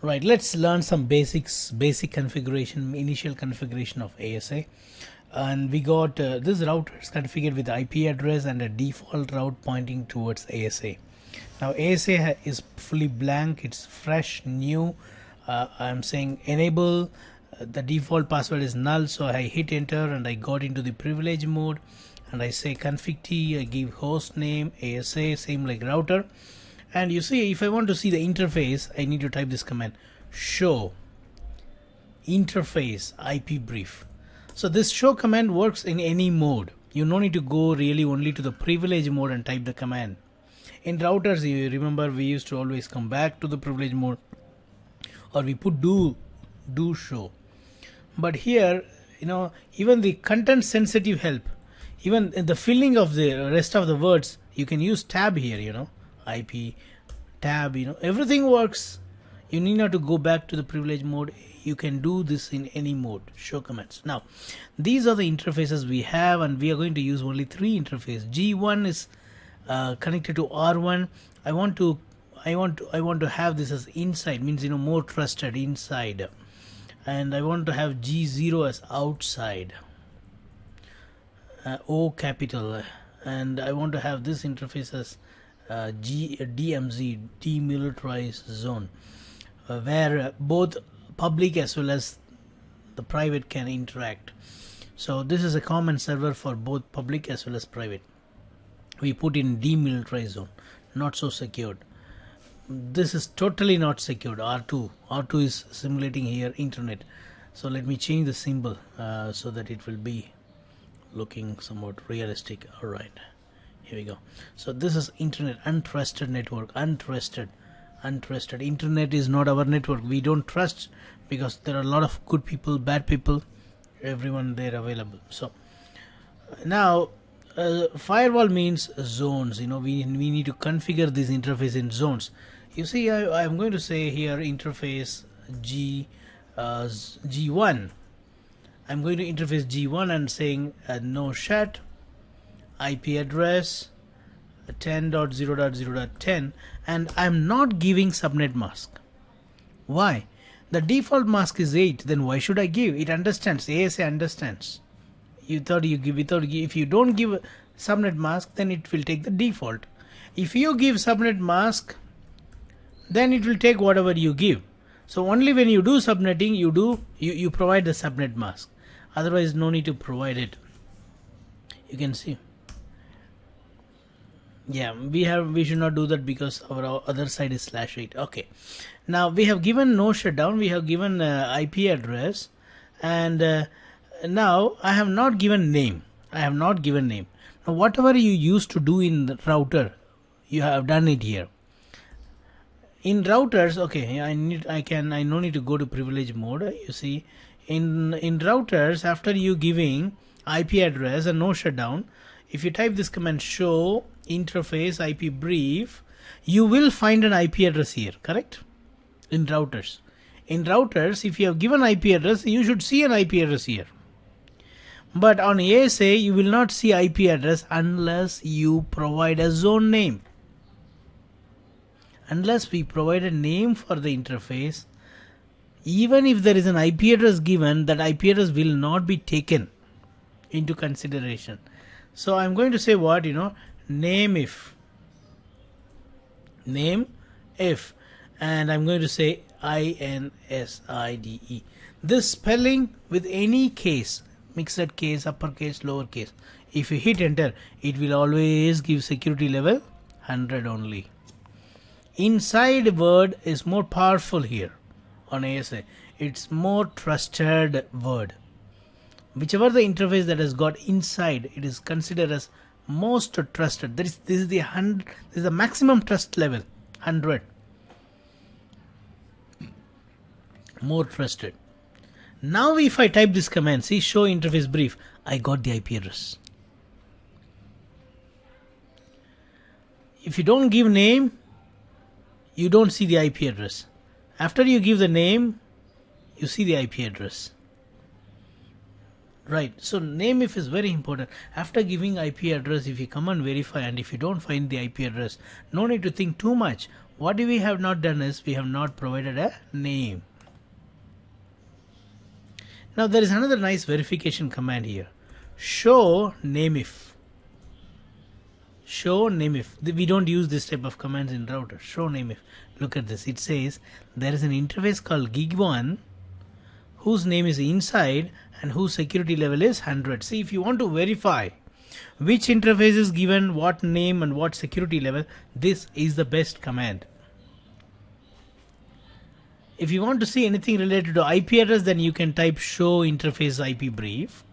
Right, let's learn some basic configuration, initial configuration of ASA. And we got this router is configured with IP address and a default route pointing towards ASA. Now ASA is fully blank, it's fresh, new. I'm saying enable, the default password is null, so I hit enter and I got into the privilege mode, and I say config t, I give host name ASA, same like router. And you see, if I want to see the interface, I need to type this command, show interface IP brief. So this show command works in any mode. You no need to go really only to the privilege mode and type the command. In routers, you remember, we used to always come back to the privilege mode, or we put do show. But here, even the content sensitive help, even in the filling of the rest of the words, you can use tab here, IP tab, everything works. You need not to go back to the privilege mode. You can do this in any mode, show commands. Now these are the interfaces we have, and we are going to use only 3 interfaces. G1 is connected to R1. I want to have this as inside, means more trusted inside, and I want to have G0 as outside, O capital, and I want to have this interface as DMZ, demilitarized zone, where both public as well as the private can interact. So this is a common server for both public as well as private. We put in demilitarized zone, not so secured. This is totally not secured. R2 is simulating here internet. So let me change the symbol so that it will be looking somewhat realistic. All right, here we go. So this is internet, untrusted network, untrusted. Internet is not our network. We don't trust, because there are a lot of good people, bad people, everyone there available. So now firewall means zones. We need to configure this interface in zones. You see, I'm going to say here interface G1. I'm going to interface G1 and saying no shut, IP address 10.0.0.10, and I'm not giving subnet mask. Why? The default mask is 8, then why should I give? It understands, ASA understands. You thought you give, if you don't give subnet mask, then it will take the default. If you give subnet mask, then it will take whatever you give. So only when you do subnetting, you provide the subnet mask. Otherwise, no need to provide it. You can see. Yeah, we should not do that, because our other side is /8. Okay, now we have given no shutdown, we have given IP address, and now I have not given name. Now whatever you used to do in the router, you have done it here. In routers, okay, I no need to go to privilege mode. You see, in routers, after you giving IP address and no shutdown, if you type this command show interface IP brief, you will find an IP address here, correct? In routers, if you have given IP address, you should see an IP address here. But on ASA, you will not see IP address unless you provide a zone name. Unless we provide a name for the interface, even if there is an IP address given, that IP address will not be taken into consideration. So I'm going to say what, name if, and I'm going to say INSIDE. This spelling with any case, mixed case, uppercase, lowercase, if you hit enter, it will always give security level 100 only. Inside word is more powerful here on ASA. It's more trusted word. Whichever the interface that has got inside, it is considered as most trusted. This is the maximum trust level, 100. More trusted. Now if I type this command, see show interface brief, I got the IP address. If you don't give name, you don't see the IP address. After you give the name, you see the IP address. Right, so name if is very important. After giving IP address, if you come and verify, and if you don't find the IP address, no need to think too much. What we have not done is we have not provided a name. Now there is another nice verification command here. Show name if. Show name if. We don't use this type of commands in router. Show name if. Look at this. It says there is an interface called gig1 whose name is inside and whose security level is 100. See, if you want to verify which interface is given what name and what security level, this is the best command. If you want to see anything related to IP address, then you can type show interface IP brief.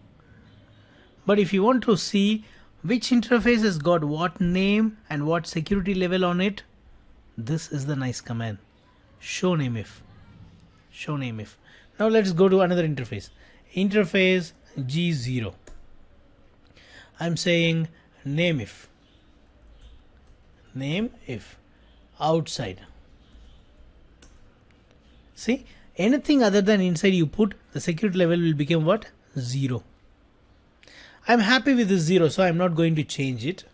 But if you want to see which interface has got what name and what security level on it, this is the nice command. Show name if. Show name if. Now let's go to another interface. Interface G0. I'm saying name if. Name if. Outside. See, anything other than inside you put, the security level will become what? 0. I'm happy with this 0, so I'm not going to change it.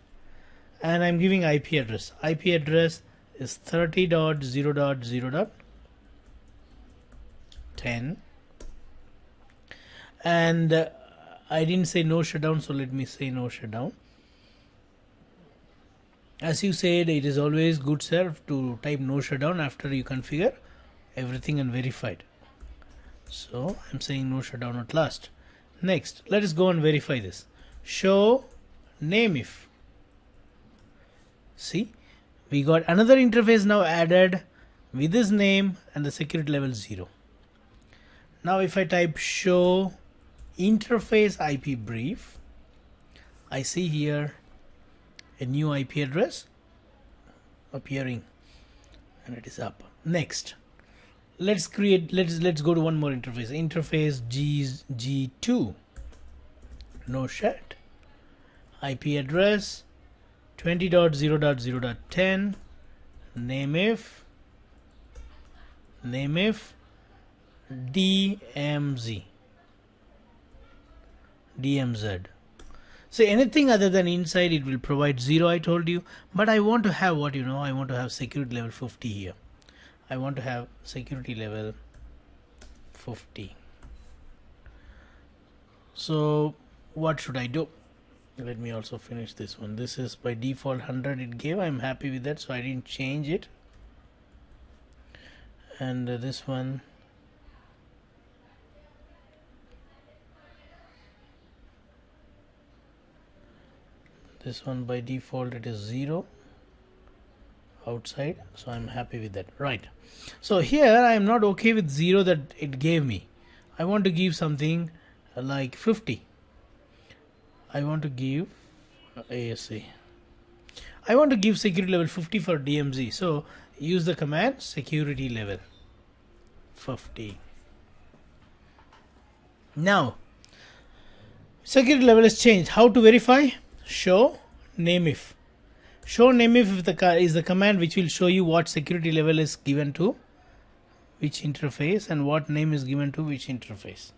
And I'm giving IP address. IP address is 30.0.0.10. And I didn't say no shutdown, so let me say no shutdown. As you said, it is always good, sir, to type no shutdown after you configure everything and verified. So I'm saying no shutdown at last. Next, let us go and verify this. Show name if. See, we got another interface now added with this name and the security level 0. Now if I type show interface IP brief, I see here a new IP address appearing and it is up. Next, let's go to one more interface. Interface G2. No shut. IP address 20.0.0.10. Name if DMZ. So anything other than inside, it will provide 0, I told you. But I want to have what, I want to have security level 50 here. I want to have security level 50. So what should I do? Let me also finish this one. This is by default 100 it gave. I'm happy with that, so I didn't change it. And this one, by default it is 0 outside, so I'm happy with that. Right, so here I am not okay with 0 that it gave me. I want to give something like 50. I want to give ASA. I want to give security level 50 for DMZ, so use the command security level 50. Now security level is changed. How to verify? Show name if. Show name if is the command which will show you what security level is given to which interface and what name is given to which interface.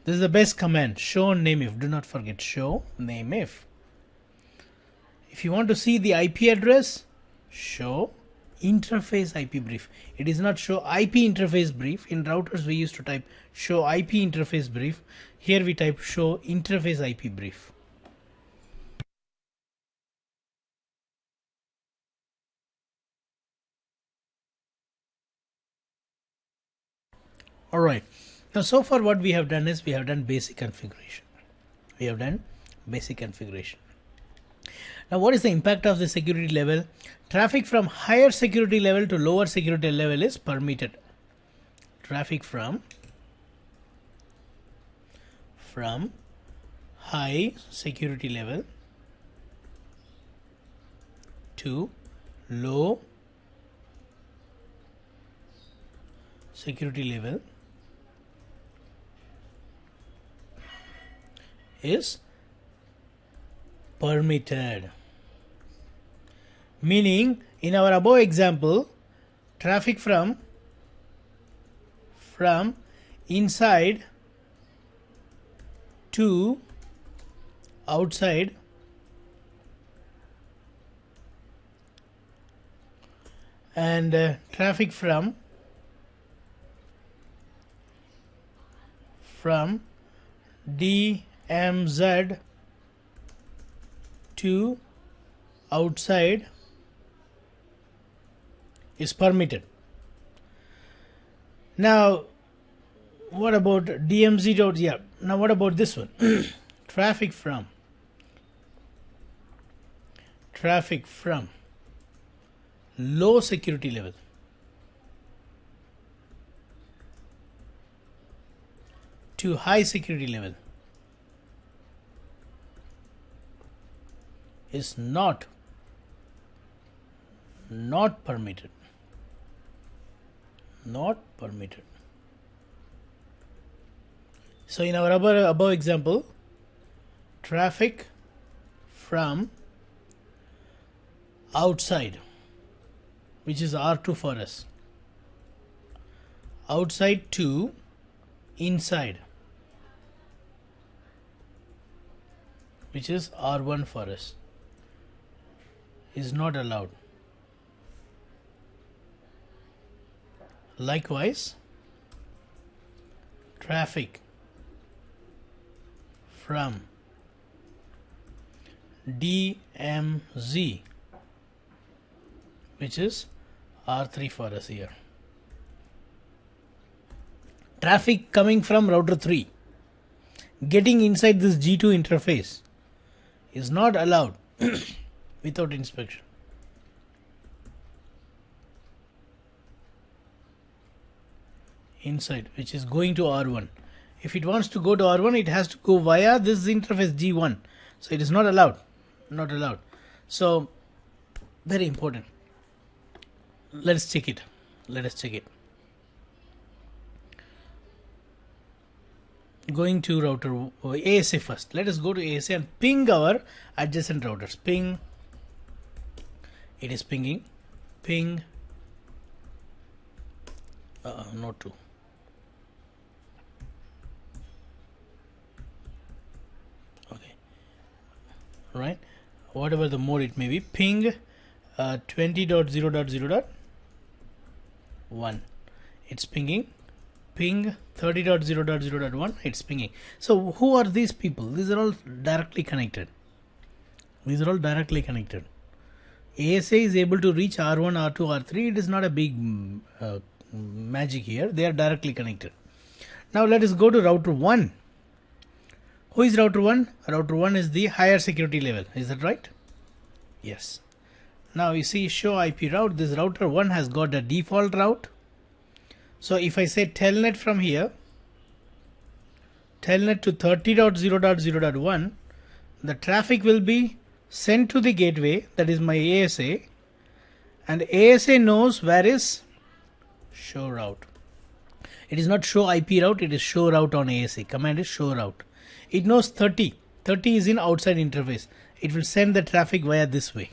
This is the best command. Show name if. Do not forget show name if. If you want to see the IP address, show interface IP brief. It is not show IP interface brief. In routers we used to type show IP interface brief. Here we type show interface IP brief. Alright, now so far what we have done is we have done basic configuration. Now what is the impact of the security level? Traffic from higher security level to lower security level is permitted. Traffic from high security level to low security level is permitted. Meaning, in our above example, traffic from inside to outside and traffic from DMZ to outside is permitted. Now what about DMZ dot, yeah, now what about this one? traffic from low security level to high security level is not permitted. Not permitted. So in our above example, traffic from outside, which is R2 for us, outside to inside, which is R1 for us, is not allowed. Likewise, traffic from DMZ, which is R3 for us here. Traffic coming from router 3 getting inside this G2 interface is not allowed without inspection. Inside, which is going to R1. If it wants to go to R1, it has to go via this interface G1. So it is not allowed. Not allowed. So very important. Let us check it. Let us check it. Going to router ASA first. Let us go to ASA and ping our adjacent routers. Ping. It is pinging. Ping. Not true. Okay. Right. Whatever the mode it may be. Ping 20.0.0.1. It's pinging. Ping 30.0.0.1. It's pinging. So who are these people? These are all directly connected. These are all directly connected. ASA is able to reach R1, R2, R3. It is not a big magic here. They are directly connected. Now let us go to router 1. Who is router 1? Router 1 is the higher security level. Is that right? Yes. Now you see show IP route. This router 1 has got a default route. So if I say telnet from here, telnet to 30.0.0.1, the traffic will be sent to the gateway, that is my ASA, and ASA knows where is show route. It is not show IP route, it is show route on ASA. Command is show route. It knows 30. 30 is in outside interface. It will send the traffic via this way.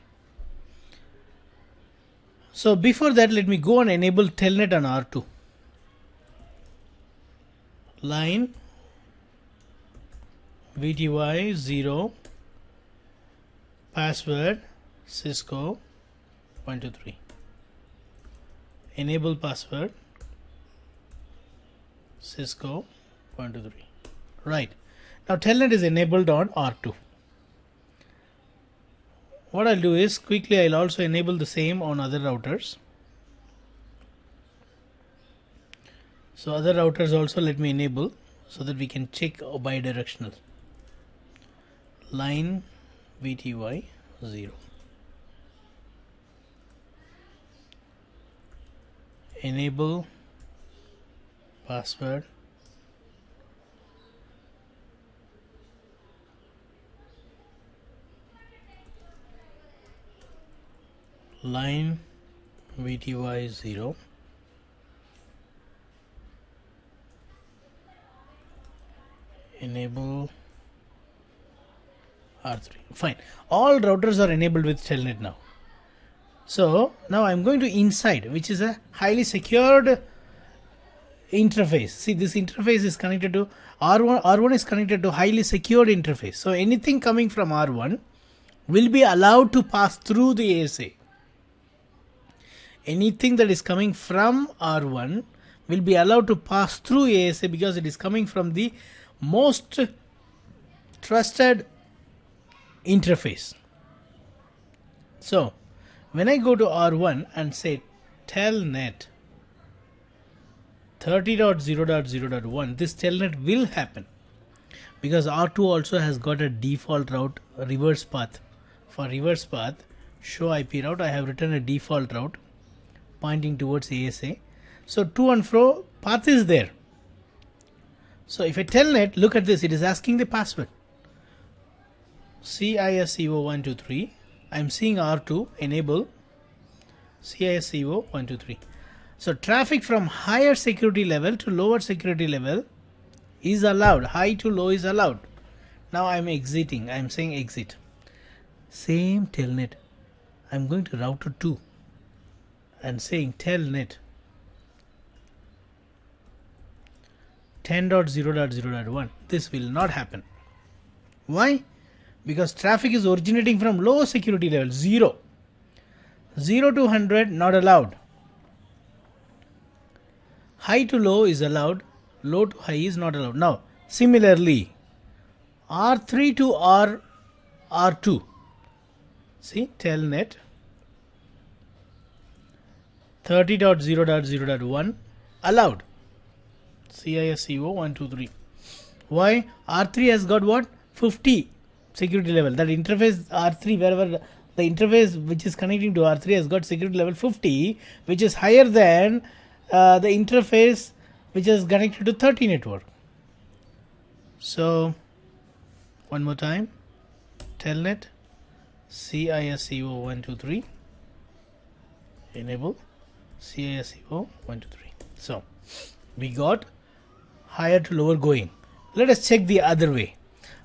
So before that, let me go and enable telnet on R2. Line VTY 0, password Cisco 123. Enable password Cisco 123. Right. Now telnet is enabled on R2. What I'll do is quickly I'll also enable the same on other routers. So other routers also let me enable so that we can check bidirectional. Line VTY 0. Enable password line VTY 0. Enable R3. Fine. All routers are enabled with telnet now. So now I'm going to inside, which is a highly secured interface. See, this interface is connected to R1. R1 is connected to highly secured interface. So anything coming from R1 will be allowed to pass through the ASA. anything that is coming from R1 will be allowed to pass through ASA because it is coming from the most trusted interface. So when I go to R1 and say telnet 30.0.0.1, this telnet will happen because R2 also has got a default route, a reverse path. For reverse path, show IP route, I have written a default route pointing towards ASA. So to and fro path is there. So if I telnet, look at this, it is asking the password. CISCO123. I am seeing R2 enable CISCO123. So traffic from higher security level to lower security level is allowed. High to low is allowed. Now I am exiting. I am saying exit. Same telnet. I am going to router 2 and saying telnet 10.0.0.1. This will not happen. Why? Because traffic is originating from low security level 0. 0 to 100 not allowed. High to low is allowed. Low to high is not allowed. Now similarly R3 to R2. See telnet 30.0.0.1 allowed. CISCO123. Why? R3 has got what? 50 security level. That interface R3, wherever the interface which is connecting to R3 has got security level 50, which is higher than the interface which is connected to 30 network. So one more time, telnet CISCO123 enable CISCO123. So we got higher to lower going. Let us check the other way.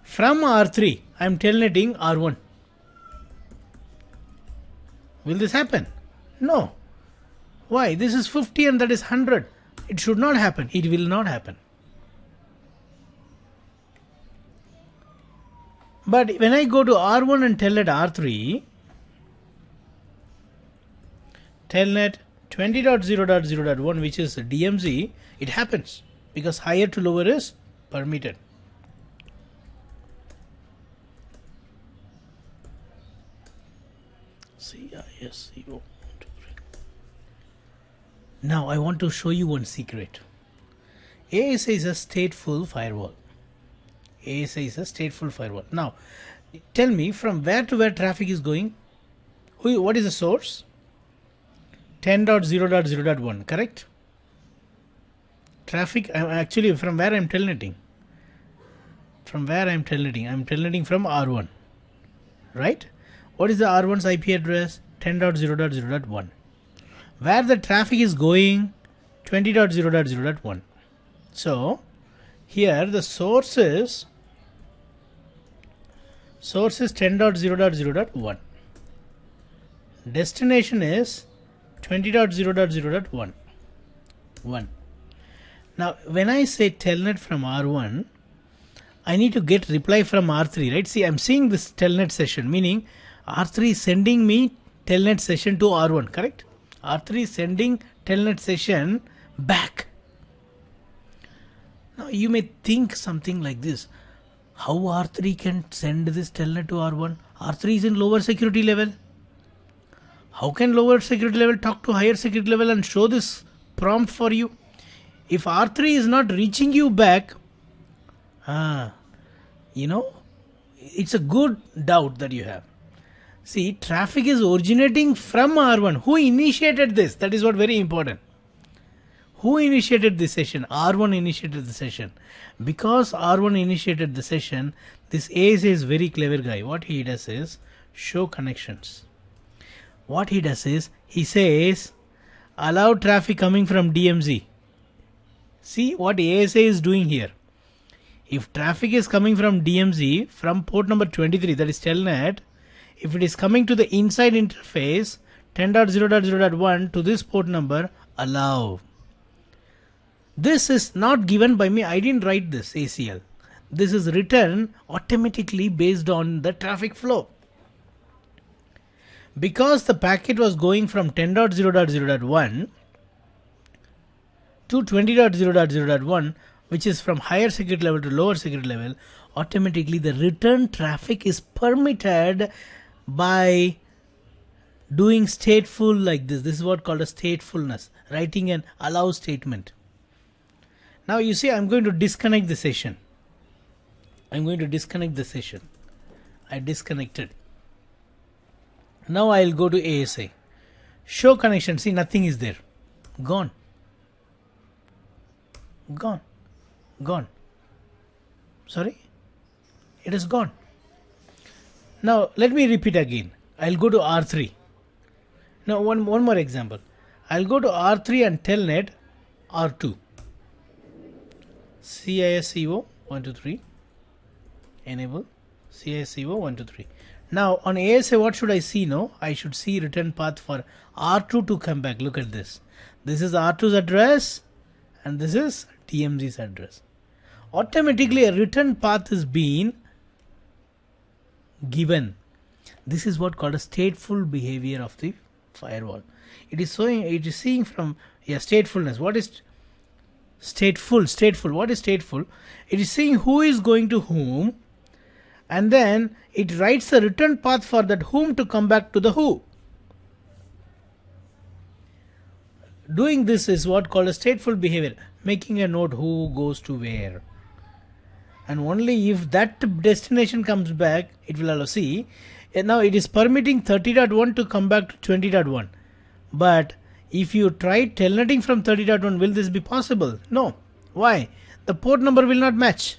From R3 I am telnetting R1. Will this happen? No. Why? This is 50 and that is 100. It should not happen. It will not happen. But when I go to R1 and telnet R3, telnet 20.0.0.1, which is DMZ, it happens because higher to lower is permitted. CISCO. Now I want to show you one secret. ASA is a stateful firewall. ASA is a stateful firewall. Now tell me, from where to where traffic is going? What is the source? 10.0.0.1, correct? Traffic, actually from where I am telnetting? From where I am telnetting? I am telnetting from R1, right? What is the R1's IP address? 10.0.0.1. Where the traffic is going? 20.0.0.1. So here the source is 10.0.0.1. Destination is 20.0.0.1. Now when I say telnet from R1, I need to get reply from R3, right? See, I'm seeing this telnet session, meaning R3 is sending me telnet session to R1, correct? R3 is sending telnet session back. Now you may think something like this: how R3 can send this telnet to R1? R3 is in lower security level. How can lower security level talk to higher security level and show this prompt for you? If R3 is not reaching you back, it's a good doubt that you have. See, traffic is originating from R1. Who initiated this? That is what very important. Who initiated this session? R1 initiated the session. Because R1 initiated the session, this ASA is very clever guy. What he does is show connections. What he does is he says allow traffic coming from DMZ. See what ASA is doing here. If traffic is coming from DMZ from port number 23, that is telnet, if it is coming to the inside interface 10.0.0.1 to this port number, allow. This is not given by me. I didn't write this ACL. This is written automatically based on the traffic flow. Because the packet was going from 10.0.0.1 to 20.0.0.1, which is from higher security level to lower security level, automatically the return traffic is permitted by doing stateful like this. This is what called a statefulness, writing an allow statement. Now you see, I'm going to disconnect the session. I disconnected. Now I'll go to ASA. Show connection. See, nothing is there. Gone. Sorry? It is gone. Now let me repeat again. I'll go to R3. Now one more example. I'll go to R3 and telnet R2. CISCO 123. Enable CISCO 123. Now on ASA, what should I see now? I should see return path for R2 to come back. Look at this. This is R2's address and this is TMZ's address. Automatically a return path is being given. This is what called a stateful behavior of the firewall. It is seeing from statefulness. What is stateful? What is stateful? It is seeing who is going to whom, and then it writes the return path for that whom to come back to the who. Doing this is what called a stateful behavior, making a note who goes to where. And only if that destination comes back, it will allow. See, now it is permitting 30.1 to come back to 20.1. But if you try telnetting from 30.1, will this be possible? No. Why? The port number will not match.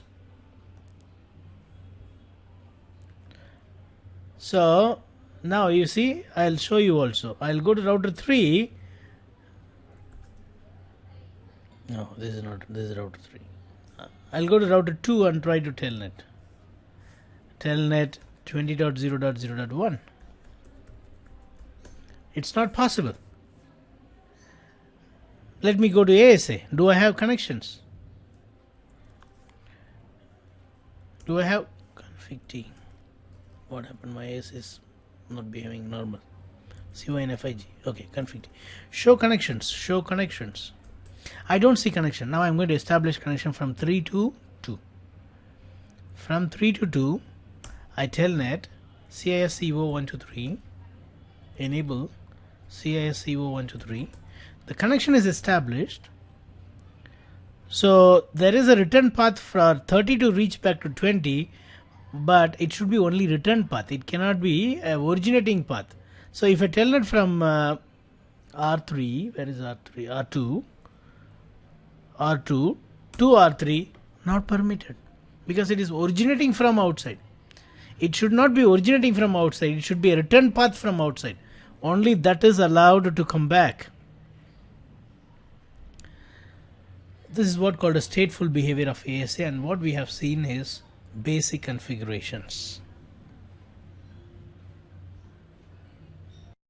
So now you see, I'll show you also. I'll go to router 3. No, this is router 3. I'll go to router 2 and try to telnet. Telnet 20.0.0.1. It's not possible. Let me go to ASA. Do I have connections? Do I have config T? What happened? My ASA is not behaving normal. CYNFIG. Okay, config T. Show connections. I don't see connection. Now I'm going to establish connection from 3 to 2. From 3 to 2, I telnet CISCO 123, enable CISCO 123. The connection is established. So there is a return path for 30 to reach back to 20, but it should be only return path. It cannot be a originating path. So if I telnet from R3, where is R3? R2 to R3, not permitted, because it is originating from outside. It should not be originating from outside. It should be a return path from outside. Only that is allowed to come back. This is what called a stateful behavior of ASA, and what we have seen is basic configurations.